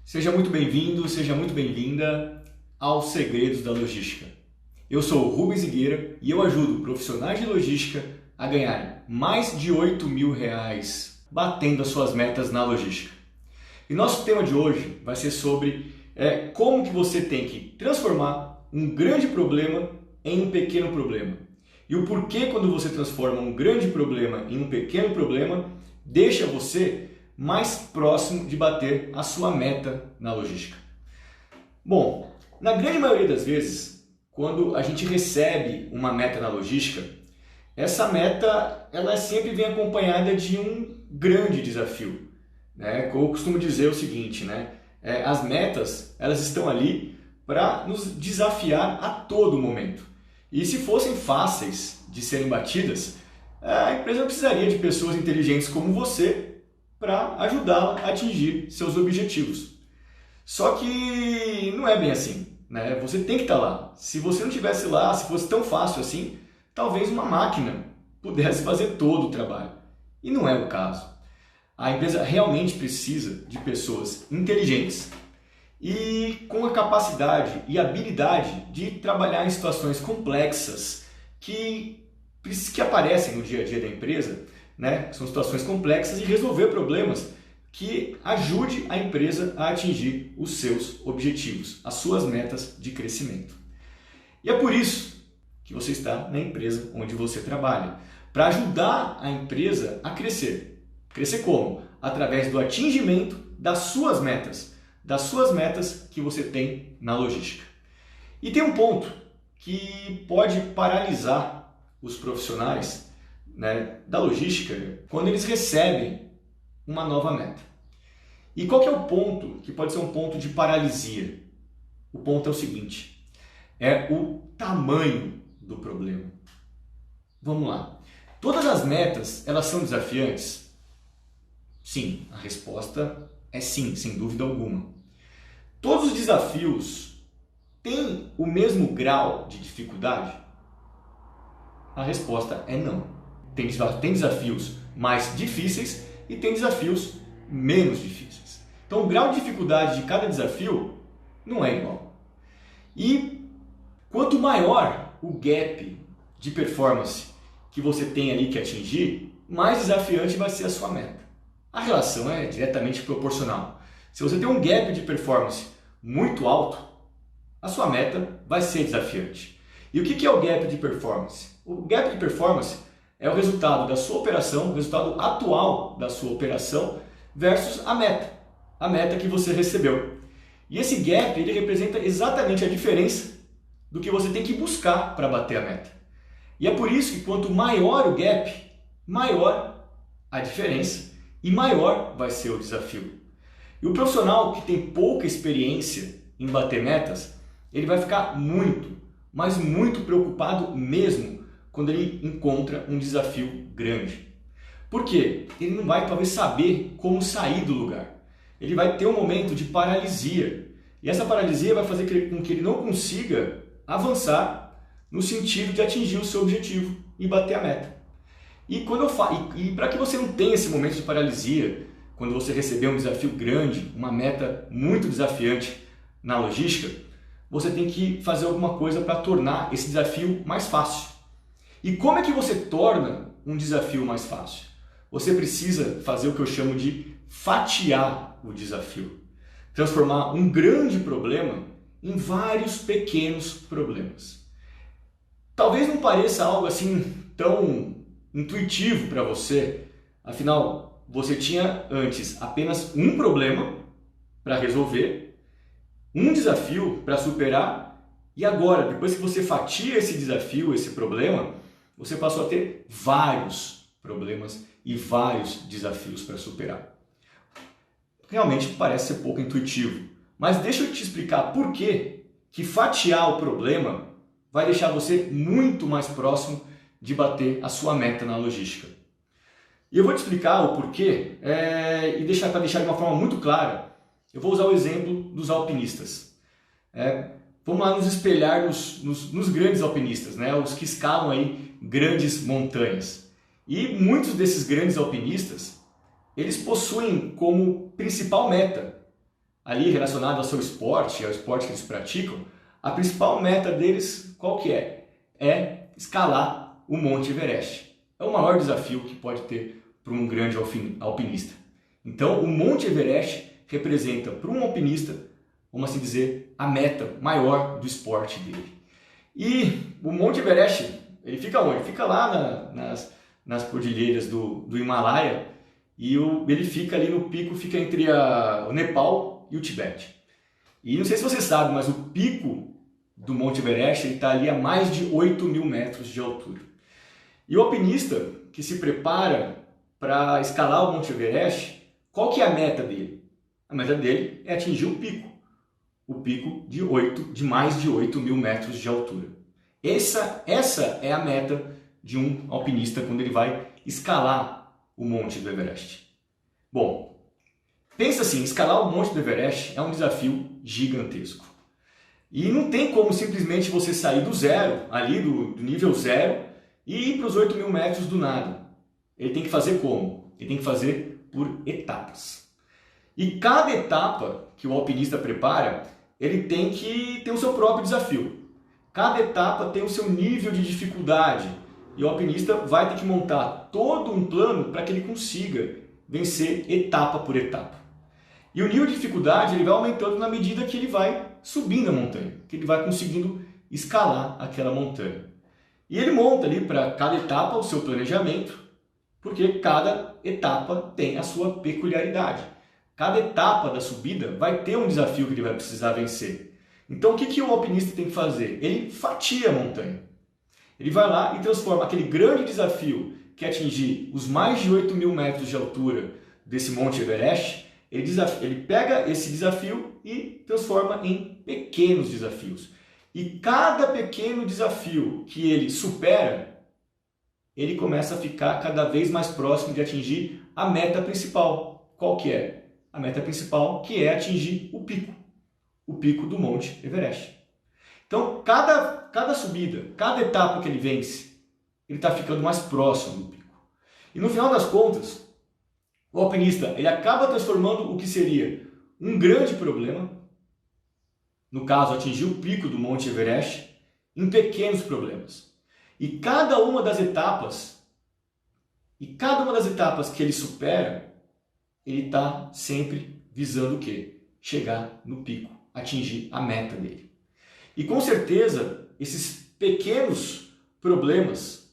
Seja muito bem-vindo, seja muito bem-vinda aos Segredos da Logística. Eu sou o Rubens Higueira e eu ajudo profissionais de logística a ganharem mais de R$ 8.000 batendo as suas metas na logística. E nosso tema de hoje vai ser sobre como que você tem que transformar um grande problema em um pequeno problema. E o porquê quando você transforma um grande problema em um pequeno problema, deixa você mais próximo de bater a sua meta na logística. Bom, na grande maioria das vezes, quando a gente recebe uma meta na logística, essa meta ela sempre vem acompanhada de um grande desafio. Eu costumo dizer o seguinte, as metas elas estão ali para nos desafiar a todo momento. E se fossem fáceis de serem batidas, a empresa não precisaria de pessoas inteligentes como você para ajudá-la a atingir seus objetivos. Só que não é bem assim, Você tem que estar lá. Se você não estivesse lá, se fosse tão fácil assim, talvez uma máquina pudesse fazer todo o trabalho. E não é o caso. A empresa realmente precisa de pessoas inteligentes e com a capacidade e habilidade de trabalhar em situações complexas que aparecem no dia a dia da empresa, São situações complexas e resolver problemas que ajude a empresa a atingir os seus objetivos, as suas metas de crescimento. E é por isso que você está na empresa onde você trabalha, para ajudar a empresa a crescer. Crescer como? Através do atingimento das suas metas que você tem na logística. E tem um ponto que pode paralisar os profissionais da logística quando eles recebem uma nova meta. E qual que é o ponto que pode ser um ponto de paralisia? O ponto é o seguinte, é o tamanho do problema. Vamos lá. Todas as metas, elas são desafiantes? Sim, a resposta é sim, sem dúvida alguma. Todos os desafios têm o mesmo grau de dificuldade? A resposta é não. Tem desafios mais difíceis e tem desafios menos difíceis. Então o grau de dificuldade de cada desafio não é igual. E quanto maior o gap de performance que você tem ali que atingir, mais desafiante vai ser a sua meta. A relação é diretamente proporcional. Se você tem um gap de performance muito alto, a sua meta vai ser desafiante. E o que é o gap de performance? O gap de performance é o resultado da sua operação, o resultado atual da sua operação versus a meta que você recebeu. E esse gap ele representa exatamente a diferença do que você tem que buscar para bater a meta. E é por isso que quanto maior o gap, maior a diferença e maior vai ser o desafio. E o profissional que tem pouca experiência em bater metas, ele vai ficar muito, mas muito preocupado mesmo quando ele encontra um desafio grande. Por quê? Ele não vai talvez saber como sair do lugar. Ele vai ter um momento de paralisia. E essa paralisia vai fazer com que ele não consiga avançar no sentido de atingir o seu objetivo e bater a meta. E para que você não tenha esse momento de paralisia, quando você receber um desafio grande, uma meta muito desafiante na logística, você tem que fazer alguma coisa para tornar esse desafio mais fácil. E como é que você torna um desafio mais fácil? Você precisa fazer o que eu chamo de fatiar o desafio. Transformar um grande problema em vários pequenos problemas. Talvez não pareça algo assim tão intuitivo para você, afinal, você tinha antes apenas um problema para resolver, um desafio para superar, e agora, depois que você fatia esse desafio, esse problema, você passou a ter vários problemas e vários desafios para superar. Realmente parece ser pouco intuitivo, mas deixa eu te explicar por que fatiar o problema vai deixar você muito mais próximo de bater a sua meta na logística. E eu vou te explicar o porquê e para deixar de uma forma muito clara, eu vou usar o exemplo dos alpinistas. Vamos lá nos espelhar nos grandes alpinistas, os que escalam aí grandes montanhas. E muitos desses grandes alpinistas, eles possuem como principal meta ali relacionado ao seu esporte, ao esporte que eles praticam, a principal meta deles qual que é? É escalar o Monte Everest. É o maior desafio que pode ter para um grande alpinista. Então, o Monte Everest representa para um alpinista, vamos assim dizer, a meta maior do esporte dele. E o Monte Everest, ele fica onde? Fica lá nas cordilheiras do Himalaia, e ele fica ali no pico, fica entre o Nepal e o Tibete. E não sei se você sabe, mas o pico do Monte Everest está ali a mais de 8.000 metros de altura. E o alpinista que se prepara para escalar o Monte Everest, qual que é a meta dele? A meta dele é atingir o pico de mais de 8.000 metros de altura. Essa é a meta de um alpinista quando ele vai escalar o Monte do Everest. Bom, pensa assim, escalar o Monte do Everest é um desafio gigantesco. E não tem como simplesmente você sair do zero, ali do nível zero, e ir para os 8.000 metros do nada. Ele tem que fazer como? Ele tem que fazer por etapas. E cada etapa que o alpinista prepara, ele tem que ter o seu próprio desafio. Cada etapa tem o seu nível de dificuldade. E o alpinista vai ter que montar todo um plano para que ele consiga vencer etapa por etapa. E o nível de dificuldade ele vai aumentando na medida que ele vai subindo a montanha, que ele vai conseguindo escalar aquela montanha. E ele monta ali para cada etapa o seu planejamento, porque cada etapa tem a sua peculiaridade. Cada etapa da subida vai ter um desafio que ele vai precisar vencer. Então o que o alpinista tem que fazer? Ele fatia a montanha. Ele vai lá e transforma aquele grande desafio que é atingir os mais de 8.000 metros de altura desse Monte Everest, ele pega esse desafio e transforma em pequenos desafios. E cada pequeno desafio que ele supera, ele começa a ficar cada vez mais próximo de atingir a meta principal. Qual que é? A meta principal, que é atingir o pico do Monte Everest. Então, cada subida, cada etapa que ele vence, ele está ficando mais próximo do pico. E no final das contas, o alpinista ele acaba transformando o que seria um grande problema, no caso, atingir o pico do Monte Everest, em pequenos problemas. E cada uma das etapas que ele supera, ele está sempre visando o quê? Chegar no pico, atingir a meta dele. E com certeza, esses pequenos problemas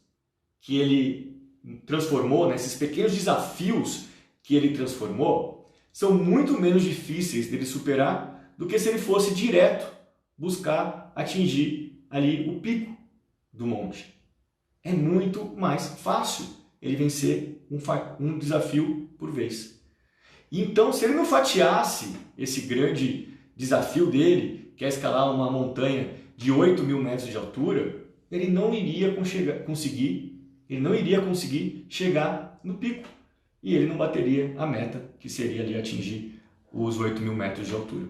que ele transformou, né, esses pequenos desafios que ele transformou, são muito menos difíceis dele superar do que se ele fosse direto buscar atingir ali o pico do monte. É muito mais fácil ele vencer um desafio por vez. Então, se ele não fatiasse esse grande desafio dele, que é escalar uma montanha de 8.000 metros de altura, ele não iria conseguir chegar no pico. E ele não bateria a meta, que seria ali atingir os 8.000 metros de altura.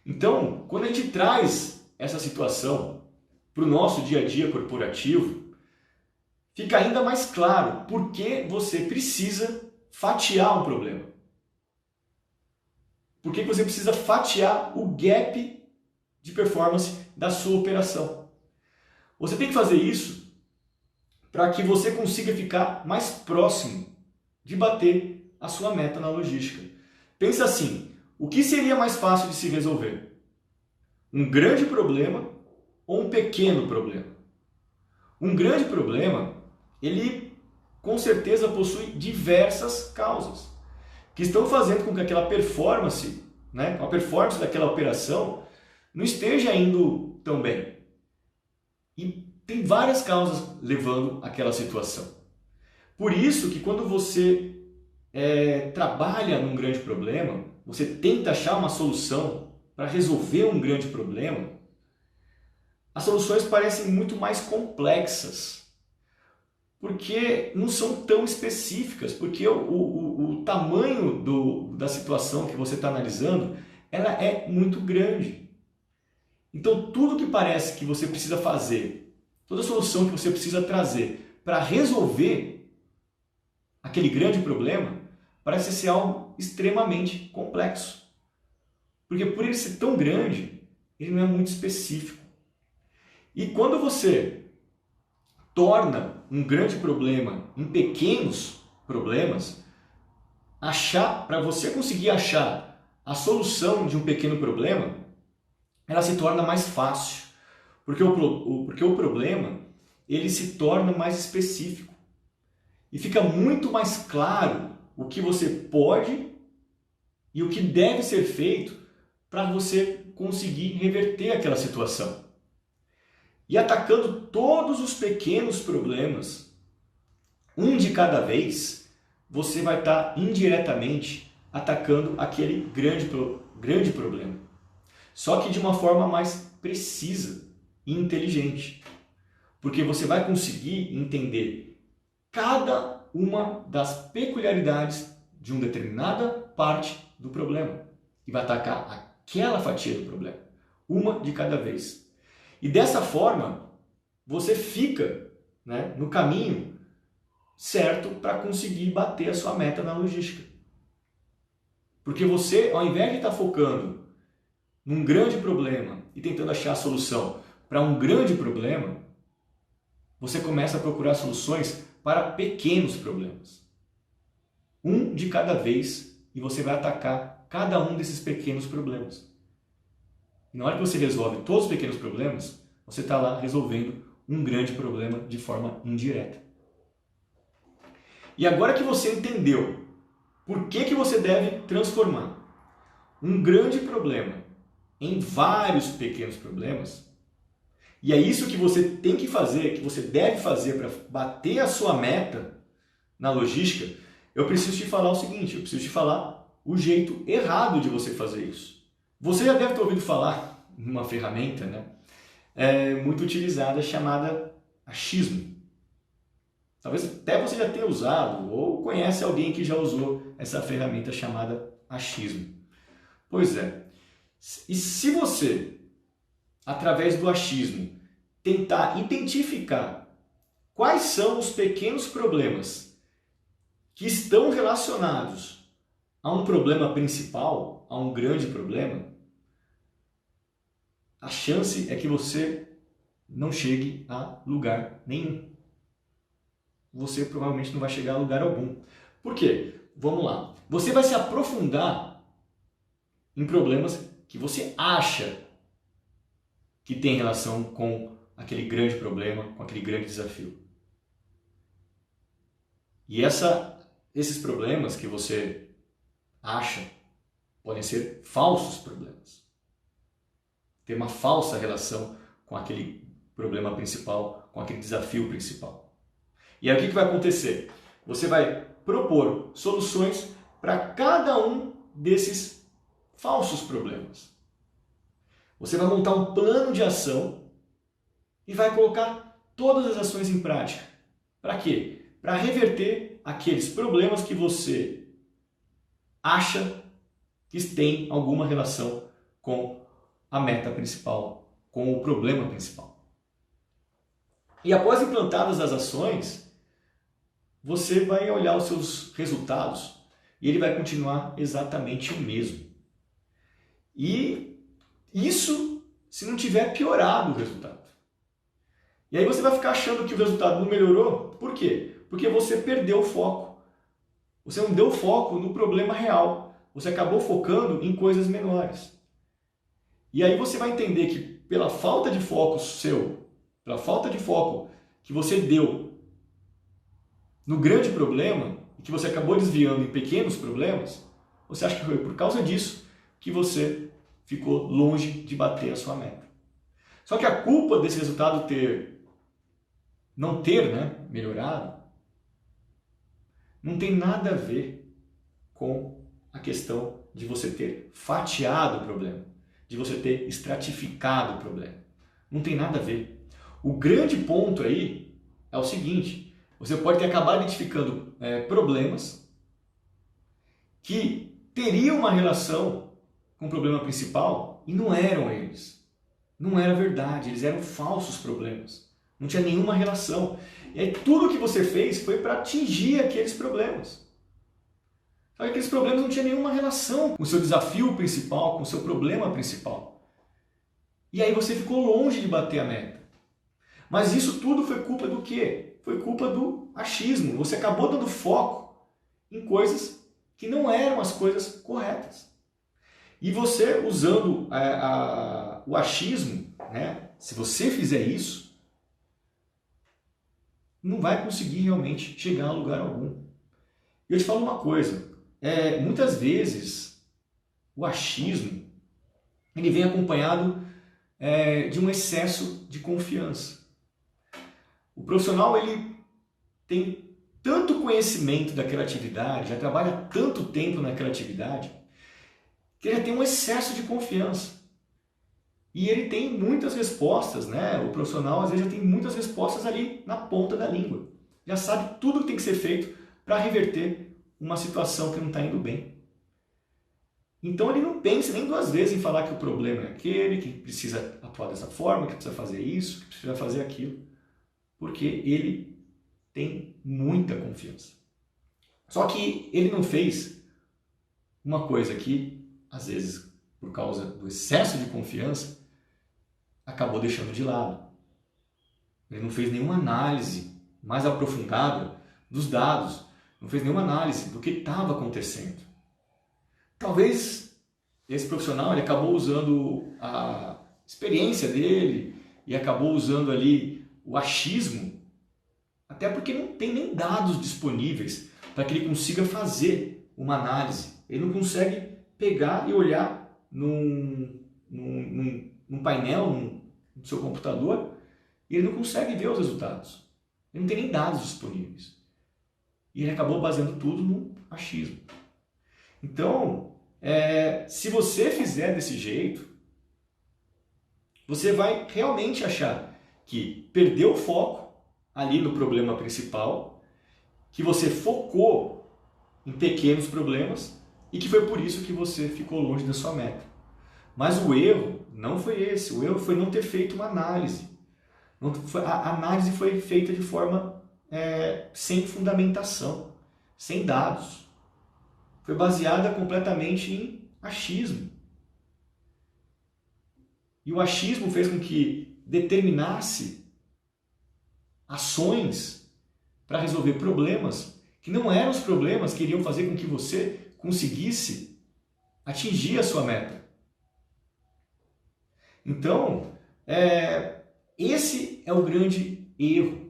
Então, quando a gente traz essa situação para o nosso dia a dia corporativo, fica ainda mais claro por que você precisa fatiar um problema. Por que você precisa fatiar o gap de performance da sua operação. Você tem que fazer isso para que você consiga ficar mais próximo de bater a sua meta na logística. Pensa assim, o que seria mais fácil de se resolver? Um grande problema ou um pequeno problema? Um grande problema, ele com certeza possui diversas causas que estão fazendo com que aquela performance, a performance daquela operação não esteja indo tão bem. E tem várias causas levando àquela situação. Por isso que quando você trabalha num grande problema, você tenta achar uma solução para resolver um grande problema, as soluções parecem muito mais complexas, porque não são tão específicas, porque o tamanho da situação que você está analisando, ela é muito grande. Então tudo que parece que você precisa fazer, toda solução que você precisa trazer para resolver aquele grande problema, parece ser algo extremamente complexo. Porque por ele ser tão grande, ele não é muito específico. E quando você torna um grande problema em pequenos problemas, para você conseguir achar a solução de um pequeno problema, ela se torna mais fácil. Porque o problema, ele se torna mais específico. E fica muito mais claro o que você pode e o que deve ser feito para você conseguir reverter aquela situação. E atacando todos os pequenos problemas, um de cada vez, você vai estar indiretamente atacando aquele grande problema. Só que de uma forma mais precisa e inteligente. Porque você vai conseguir entender cada uma das peculiaridades de uma determinada parte do problema. E vai atacar aquela fatia do problema. Uma de cada vez. E dessa forma, você fica, né, no caminho certo para conseguir bater a sua meta na logística. Porque você, ao invés de estar focando num grande problema e tentando achar a solução para um grande problema, você começa a procurar soluções para pequenos problemas. Um de cada vez, e você vai atacar cada um desses pequenos problemas. E na hora que você resolve todos os pequenos problemas, você está lá resolvendo um grande problema de forma indireta. E agora que você entendeu por que você deve transformar um grande problema em vários pequenos problemas, e é isso que você tem que fazer, que você deve fazer para bater a sua meta na logística, eu preciso te falar o seguinte, eu preciso te falar o jeito errado de você fazer isso. Você já deve ter ouvido falar numa ferramenta, né, muito utilizada chamada achismo. Talvez até você já tenha usado ou conhece alguém que já usou essa ferramenta chamada achismo. Pois é. E se você, através do achismo, tentar identificar quais são os pequenos problemas que estão relacionados a um problema principal, a um grande problema, a chance é que você não chegue a lugar nenhum. Você provavelmente não vai chegar a lugar algum. Por quê? Vamos lá. Você vai se aprofundar em problemas que você acha que tem relação com aquele grande problema, com aquele grande desafio. E esses problemas que você acha podem ser falsos problemas. Ter uma falsa relação com aquele problema principal, com aquele desafio principal. E aí o que vai acontecer? Você vai propor soluções para cada um desses falsos problemas. Você vai montar um plano de ação e vai colocar todas as ações em prática. Para quê? Para reverter aqueles problemas que você acha que têm alguma relação com a meta principal, com o problema principal. E após implantadas as ações, você vai olhar os seus resultados e ele vai continuar exatamente o mesmo. E isso se não tiver piorado o resultado. E aí você vai ficar achando que o resultado não melhorou. Por quê? Porque você perdeu o foco. Você não deu foco no problema real. Você acabou focando em coisas menores. E aí você vai entender que pela falta de foco pela falta de foco que você deu no grande problema, e que você acabou desviando em pequenos problemas, você acha que foi por causa disso que você ficou longe de bater a sua meta. Só que a culpa desse resultado não ter melhorado não tem nada a ver com a questão de você ter fatiado o problema, de você ter estratificado o problema. Não tem nada a ver. O grande ponto aí é o seguinte: você pode ter acabado identificando problemas que teriam uma relação com o problema principal e não eram eles. Não era verdade, eles eram falsos problemas. Não tinha nenhuma relação. E aí tudo que você fez foi para atingir aqueles problemas. Só que aqueles problemas não tinham nenhuma relação com o seu desafio principal, com o seu problema principal. E aí você ficou longe de bater a meta. Mas isso tudo foi culpa do quê? Foi culpa do achismo. Você acabou dando foco em coisas que não eram as coisas corretas. E você, usando o achismo, né, se você fizer isso, não vai conseguir realmente chegar a lugar algum. E eu te falo uma coisa, muitas vezes o achismo ele vem acompanhado de um excesso de confiança. O profissional ele tem tanto conhecimento daquela atividade, já trabalha tanto tempo naquela atividade, que ele já tem um excesso de confiança. E ele tem muitas respostas, né? O profissional às vezes já tem muitas respostas ali na ponta da língua. Já sabe tudo o que tem que ser feito para reverter uma situação que não está indo bem. Então ele não pensa nem duas vezes em falar que o problema é aquele, que precisa atuar dessa forma, que precisa fazer isso, que precisa fazer aquilo. Porque ele tem muita confiança. Só que ele não fez uma coisa que, às vezes, por causa do excesso de confiança, acabou deixando de lado. Ele não fez nenhuma análise mais aprofundada dos dados, não fez nenhuma análise do que estava acontecendo. Talvez esse profissional ele acabou usando a experiência dele e acabou usando ali o achismo, até porque não tem nem dados disponíveis para que ele consiga fazer uma análise. Ele não consegue pegar e olhar num painel no seu computador e ele não consegue ver os resultados. Ele não tem nem dados disponíveis. E ele acabou baseando tudo no achismo. Então, se você fizer desse jeito, você vai realmente achar que perdeu o foco ali no problema principal, que você focou em pequenos problemas e que foi por isso que você ficou longe da sua meta. Mas o erro não foi esse, o erro foi não ter feito uma análise. A análise foi feita de forma sem fundamentação, sem dados. Foi baseada completamente em achismo. E o achismo fez com que determinasse ações para resolver problemas que não eram os problemas que iriam fazer com que você conseguisse atingir a sua meta. Então, esse é o grande erro.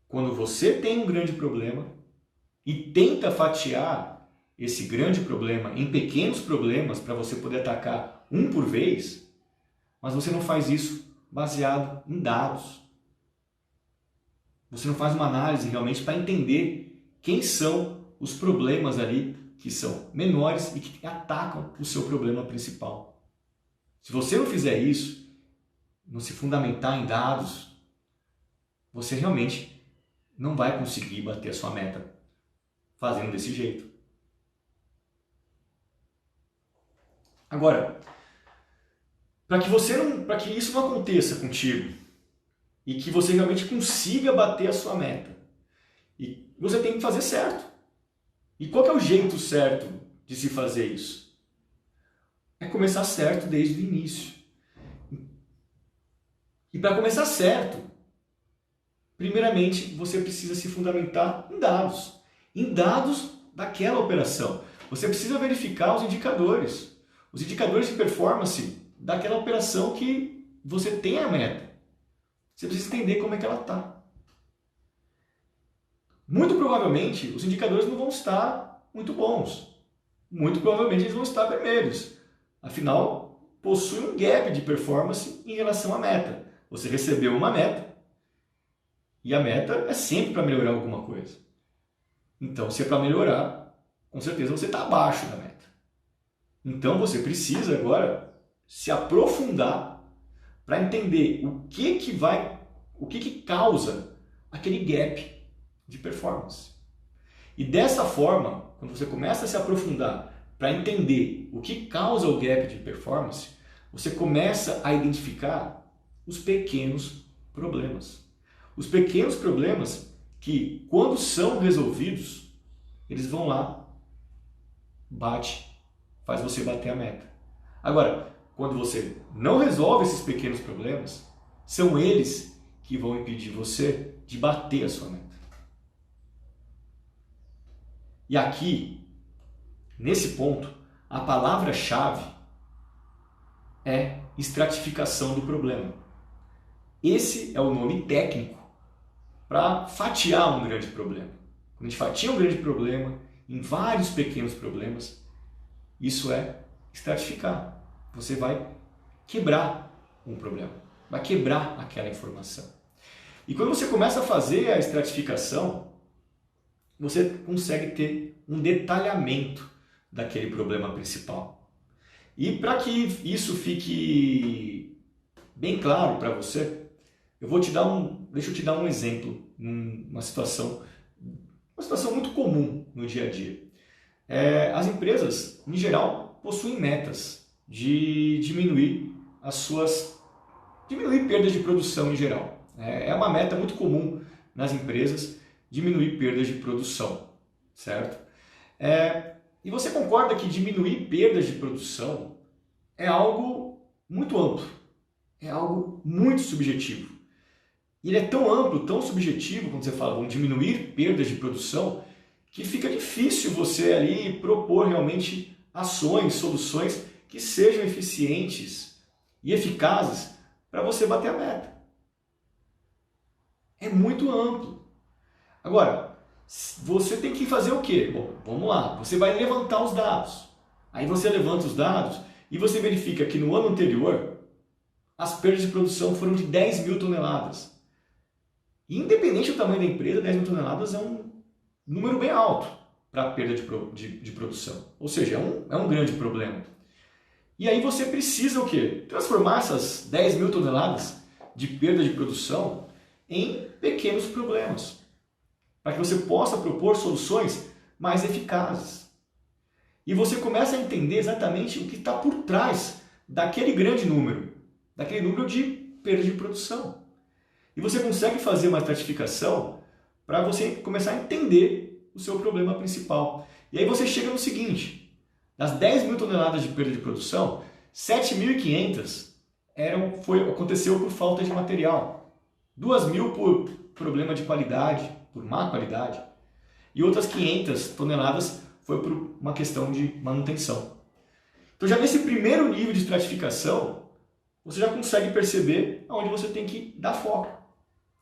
Quando você tem um grande problema e tenta fatiar esse grande problema em pequenos problemas para você poder atacar um por vez, mas você não faz isso baseado em dados. Você não faz uma análise realmente para entender quem são os problemas ali que são menores e que atacam o seu problema principal. Se você não fizer isso, não se fundamentar em dados, você realmente não vai conseguir bater a sua meta fazendo desse jeito. Agora, para que isso não aconteça contigo e que você realmente consiga bater a sua meta, e você tem que fazer certo. E qual que é o jeito certo de se fazer isso? É começar certo desde o início. E para começar certo, primeiramente você precisa se fundamentar em dados daquela operação. Você precisa verificar os indicadores de performance daquela operação que você tem a meta. Você precisa entender como é que ela está. Muito provavelmente os indicadores não vão estar muito bons. Muito provavelmente eles vão estar vermelhos. Afinal, possui um gap de performance em relação à meta. Você recebeu uma meta e a meta é sempre para melhorar alguma coisa. Então, se é para melhorar, com certeza você está abaixo da meta. Então, você precisa agora se aprofundar para entender o que causa aquele gap de performance. E dessa forma, quando você começa a se aprofundar para entender o que causa o gap de performance, você começa a identificar os pequenos problemas. Os pequenos problemas que, quando são resolvidos, eles vão lá, faz você bater a meta. Agora, quando você não resolve esses pequenos problemas, são eles que vão impedir você de bater a sua meta. E aqui, nesse ponto, a palavra-chave é estratificação do problema. Esse é o nome técnico para fatiar um grande problema. Quando a gente fatia um grande problema em vários pequenos problemas, isso é estratificar. Você vai quebrar um problema, vai quebrar aquela informação. E quando você começa a fazer a estratificação, você consegue ter um detalhamento daquele problema principal. E para que isso fique bem claro para você, deixa eu te dar um exemplo, uma situação muito comum no dia a dia. As empresas, em geral, possuem metas de diminuir perdas de produção em geral. É uma meta muito comum nas empresas diminuir perdas de produção, certo? E você concorda que diminuir perdas de produção é algo muito amplo, é algo muito subjetivo. E ele é tão amplo, tão subjetivo, quando você fala vamos diminuir perdas de produção, que fica difícil você ali propor realmente ações, soluções que sejam eficientes e eficazes para você bater a meta. É muito amplo. Agora, você tem que fazer o quê? Bom, vamos lá, você vai levantar os dados. Aí você levanta os dados e você verifica que no ano anterior as perdas de produção foram de 10 mil toneladas. E independente do tamanho da empresa, 10 mil toneladas é um número bem alto para a perda de produção. Ou seja, é um grande problema. E aí você precisa o quê? Transformar essas 10 mil toneladas de perda de produção em pequenos problemas, para que você possa propor soluções mais eficazes. E você começa a entender exatamente o que está por trás daquele grande número, daquele número de perda de produção. E você consegue fazer uma estratificação para você começar a entender o seu problema principal. E aí você chega no seguinte: das 10 mil toneladas de perda de produção, 7.500 aconteceu por falta de material, 2 mil por problema de qualidade, por má qualidade, e outras 500 toneladas foi por uma questão de manutenção. Então já nesse primeiro nível de estratificação, você já consegue perceber onde você tem que dar foco,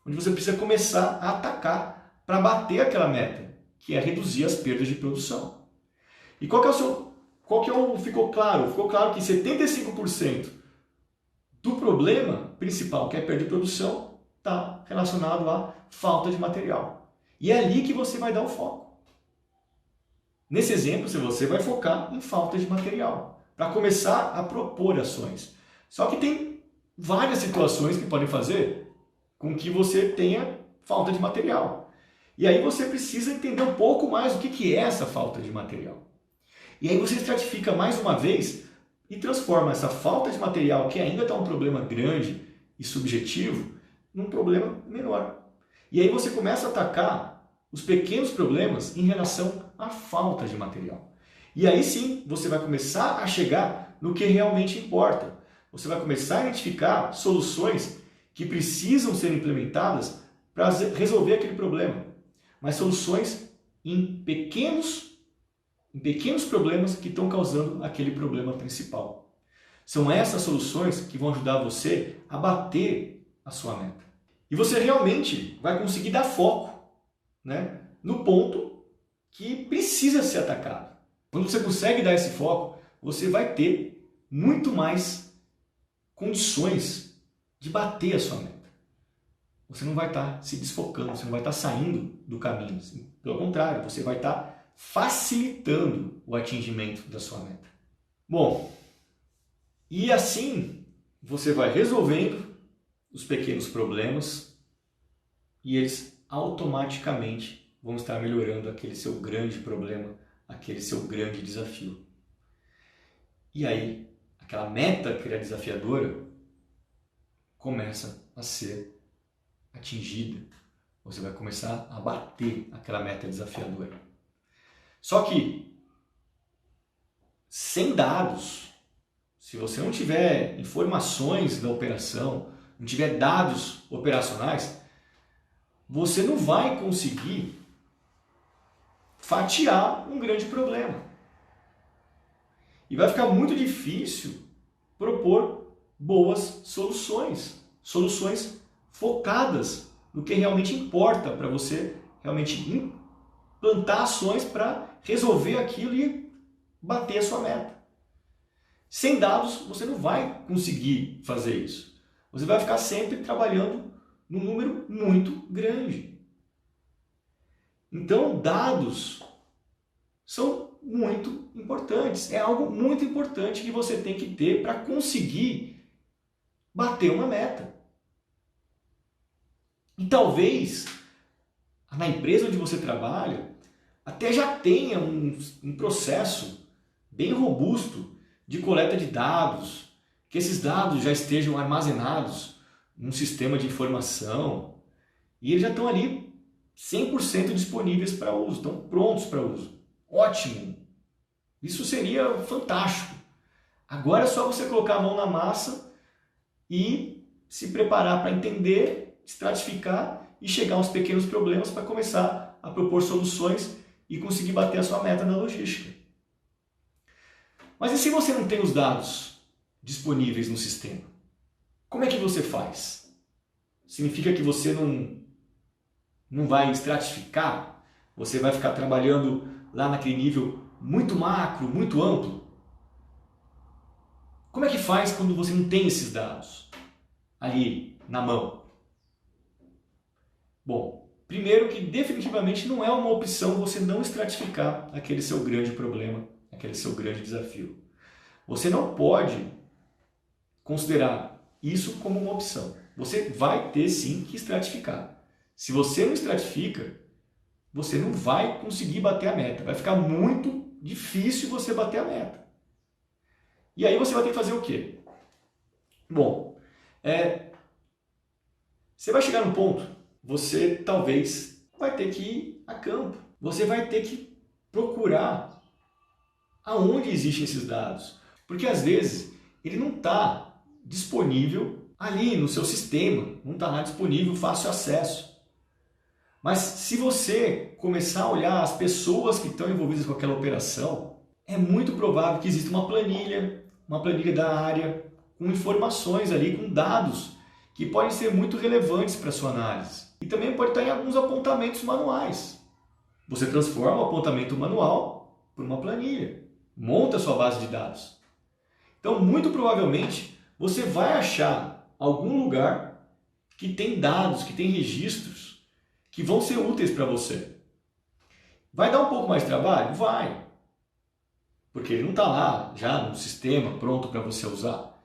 onde você precisa começar a atacar para bater aquela meta, que é reduzir as perdas de produção. E ficou claro? Ficou claro que 75% do problema principal, que é a perda de produção, está relacionado à falta de material. E é ali que você vai dar o foco. Nesse exemplo, você vai focar em falta de material, para começar a propor ações. Só que tem várias situações que podem fazer com que você tenha falta de material. E aí você precisa entender um pouco mais o que é essa falta de material. E aí você estratifica mais uma vez e transforma essa falta de material, que ainda está um problema grande e subjetivo, num problema menor. E aí você começa a atacar os pequenos problemas em relação à falta de material. E aí sim, você vai começar a chegar no que realmente importa. Você vai começar a identificar soluções que precisam ser implementadas para resolver aquele problema. Mas soluções em pequenos problemas que estão causando aquele problema principal. São essas soluções que vão ajudar você a bater a sua meta. E você realmente vai conseguir dar foco, né, no ponto que precisa ser atacado. Quando você consegue dar esse foco, você vai ter muito mais condições de bater a sua meta. Você não vai estar se desfocando, você não vai estar saindo do caminho. Pelo contrário, você vai estar facilitando o atingimento da sua meta. Bom, e assim você vai resolvendo os pequenos problemas e eles automaticamente vão estar melhorando aquele seu grande problema, aquele seu grande desafio. E aí, aquela meta que era desafiadora começa a ser atingida. Você vai começar a bater aquela meta desafiadora. Só que, sem dados, se você não tiver informações da operação, não tiver dados operacionais, você não vai conseguir fatiar um grande problema. E vai ficar muito difícil propor boas soluções. Soluções focadas no que realmente importa para você realmente implantar ações para resolver aquilo e bater a sua meta. Sem dados, você não vai conseguir fazer isso. Você vai ficar sempre trabalhando num número muito grande. Então, dados são muito importantes. É algo muito importante que você tem que ter para conseguir bater uma meta. E talvez na empresa onde você trabalha até já tenha um processo bem robusto de coleta de dados, que esses dados já estejam armazenados num sistema de informação e eles já estão ali 100% disponíveis para uso, estão prontos para uso. Ótimo! Isso seria fantástico. Agora é só você colocar a mão na massa e se preparar para entender, estratificar e chegar aos pequenos problemas para começar a propor soluções e conseguir bater a sua meta na logística. Mas e se você não tem os dados disponíveis no sistema? Como é que você faz? Significa que você não vai estratificar? Você vai ficar trabalhando lá naquele nível muito macro, muito amplo? Como é que faz quando você não tem esses dados ali na mão? Bom, primeiro que definitivamente não é uma opção você não estratificar aquele seu grande problema, aquele seu grande desafio. Você não pode considerar isso como uma opção. Você vai ter sim que estratificar. Se você não estratifica, você não vai conseguir bater a meta. Vai ficar muito difícil você bater a meta. E aí você vai ter que fazer o quê? Bom, você vai chegar no ponto, você talvez vai ter que ir a campo. Você vai ter que procurar aonde existem esses dados. Porque às vezes ele não está disponível ali no seu sistema, não está lá disponível, fácil acesso. Mas se você começar a olhar as pessoas que estão envolvidas com aquela operação, é muito provável que exista uma planilha da área, com informações ali, com dados que podem ser muito relevantes para a sua análise. E também pode estar em alguns apontamentos manuais. Você transforma o apontamento manual por uma planilha, monta a sua base de dados. Então, muito provavelmente, você vai achar algum lugar que tem dados, que tem registros, que vão ser úteis para você. Vai dar um pouco mais de trabalho? Vai. Porque ele não está lá, já no sistema, pronto para você usar.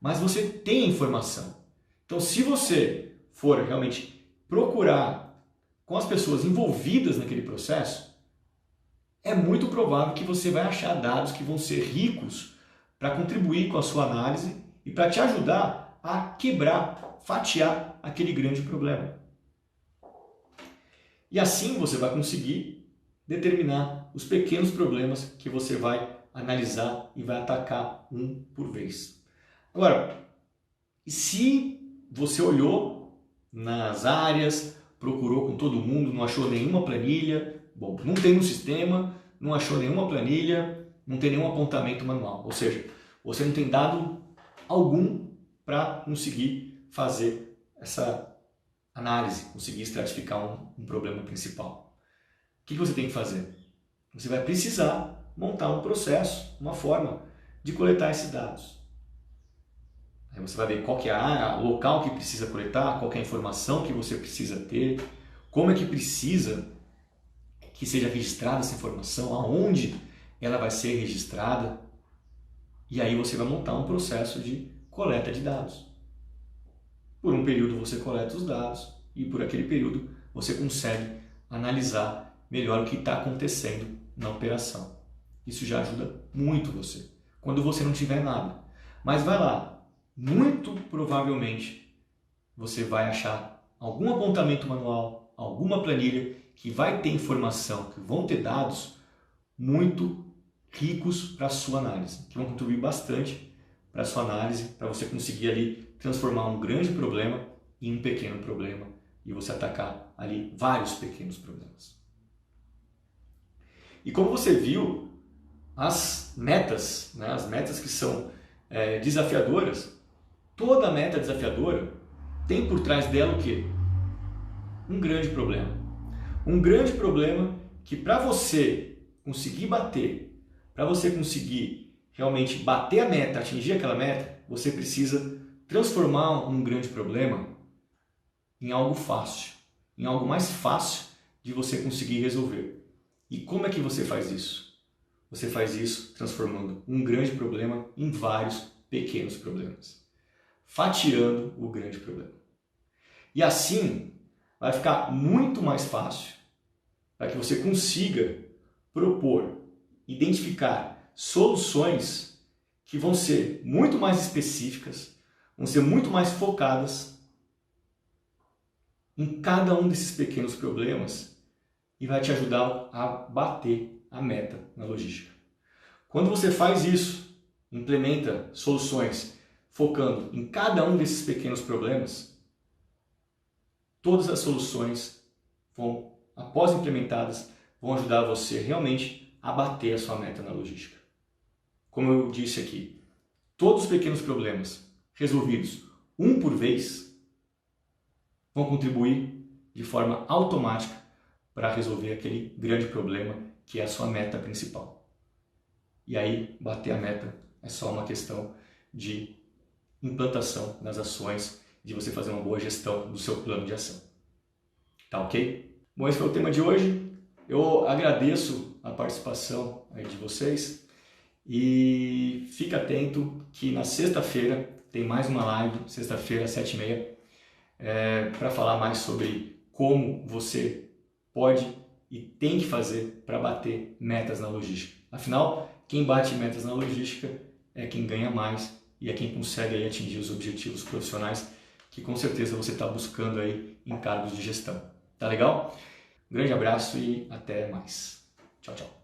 Mas você tem a informação. Então, se você for realmente procurar com as pessoas envolvidas naquele processo, é muito provável que você vai achar dados que vão ser ricos para contribuir com a sua análise e para te ajudar a quebrar, fatiar aquele grande problema. E assim você vai conseguir determinar os pequenos problemas que você vai analisar e vai atacar um por vez. Agora, e se você olhou nas áreas, procurou com todo mundo, não achou nenhuma planilha, bom, não tem no sistema, não achou nenhuma planilha, não tem nenhum apontamento manual, ou seja, você não tem dado algum para conseguir fazer essa análise, conseguir estratificar um problema principal. O que você tem que fazer? Você vai precisar montar um processo, uma forma de coletar esses dados. Aí você vai ver qual que é o local que precisa coletar, qual que é a informação que você precisa ter, como é que precisa que seja registrada essa informação, aonde ela vai ser registrada. E aí você vai montar um processo de coleta de dados. Por um período você coleta os dados e por aquele período você consegue analisar melhor o que está acontecendo na operação. Isso já ajuda muito você, quando você não tiver nada. Mas vai lá, muito provavelmente você vai achar algum apontamento manual, alguma planilha que vai ter informação, que vão ter dados muito ricos para a sua análise, que vão contribuir bastante para a sua análise, para você conseguir ali transformar um grande problema em um pequeno problema e você atacar ali vários pequenos problemas. E como você viu, as metas, né, as metas que são desafiadoras, toda meta desafiadora tem por trás dela o quê? Um grande problema. Um grande problema que para você conseguir bater, para você conseguir realmente bater a meta, atingir aquela meta, você precisa transformar um grande problema em algo fácil, em algo mais fácil de você conseguir resolver. E como é que você faz isso? Você faz isso transformando um grande problema em vários pequenos problemas, fatiando o grande problema. E assim vai ficar muito mais fácil para que você consiga propor, identificar soluções que vão ser muito mais específicas, vão ser muito mais focadas em cada um desses pequenos problemas e vai te ajudar a bater a meta na logística. Quando você faz isso, implementa soluções focando em cada um desses pequenos problemas, todas as soluções vão, após implementadas, vão ajudar você realmente a bater a sua meta na logística. Como eu disse aqui, todos os pequenos problemas resolvidos um por vez vão contribuir de forma automática para resolver aquele grande problema que é a sua meta principal. E aí, bater a meta é só uma questão de implantação das ações, de você fazer uma boa gestão do seu plano de ação. Tá ok? Bom, esse foi o tema de hoje. Eu agradeço a participação aí de vocês e fica atento que na sexta-feira tem mais uma live, sexta-feira às 7h30, para falar mais sobre como você pode e tem que fazer para bater metas na logística. Afinal, quem bate metas na logística é quem ganha mais e é quem consegue aí atingir os objetivos profissionais que com certeza você está buscando aí em cargos de gestão. Tá legal? Um grande abraço e até mais. Tchau, tchau.